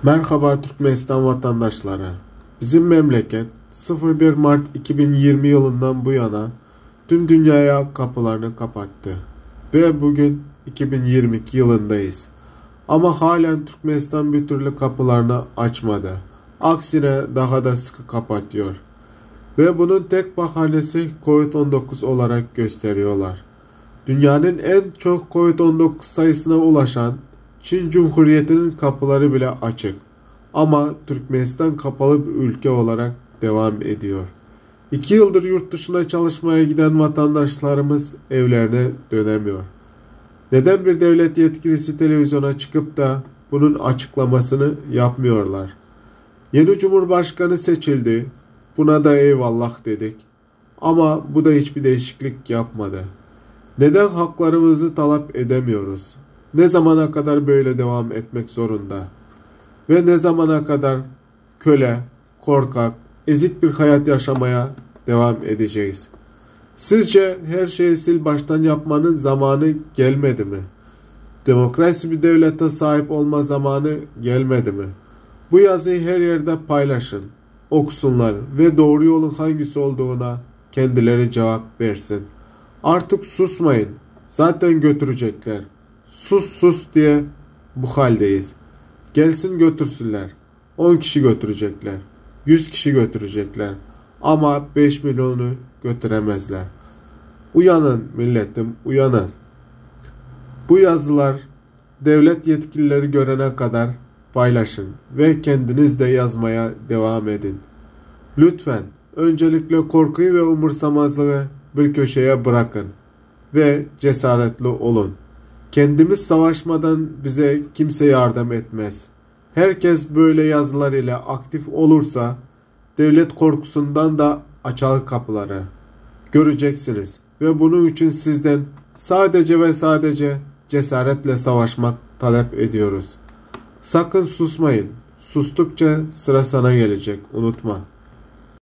Merhaba Türkmenistan vatandaşları. Bizim memleket 01 Mart 2020 yılından bu yana tüm dünyaya kapılarını kapattı. Ve bugün 2022 yılındayız. Ama halen Türkmenistan bir türlü kapılarını açmadı. Aksine daha da sıkı kapatıyor. Ve bunun tek bahanesi COVID-19 olarak gösteriyorlar. Dünyanın en çok COVID-19 sayısına ulaşan Çin Cumhuriyeti'nin kapıları bile açık. Ama Türkmenistan kapalı bir ülke olarak devam ediyor. 2 yıldır yurt dışına çalışmaya giden vatandaşlarımız evlerine dönemiyor. Neden bir devlet yetkilisi televizyona çıkıp da bunun açıklamasını yapmıyorlar? Yeni Cumhurbaşkanı seçildi. Buna da eyvallah dedik. Ama bu da hiçbir değişiklik yapmadı. Neden haklarımızı talep edemiyoruz? Ne zamana kadar böyle devam etmek zorunda? Ve ne zamana kadar köle, korkak, ezik bir hayat yaşamaya devam edeceğiz? Sizce her şeyi sil baştan yapmanın zamanı gelmedi mi? Demokrasi bir devlete sahip olma zamanı gelmedi mi? Bu yazıyı her yerde paylaşın, okusunlar ve doğru yolun hangisi olduğuna kendileri cevap versin. Artık susmayın. Zaten götürecekler. Sus sus diye bu haldeyiz. Gelsin götürsünler. 10 kişi götürecekler. 100 kişi götürecekler. Ama 5 milyonu götüremezler. Uyanın milletim, uyanın. Bu yazılar devlet yetkilileri görene kadar paylaşın ve kendiniz de yazmaya devam edin. Lütfen öncelikle korkuyu ve umursamazlığı bir köşeye bırakın ve cesaretli olun. Kendimiz savaşmadan bize kimse yardım etmez. Herkes böyle yazılar ile aktif olursa devlet korkusundan da açar kapıları. Göreceksiniz ve bunun için sizden sadece ve sadece cesaretle savaşmak talep ediyoruz. Sakın susmayın. Sustukça sıra sana gelecek. Unutma.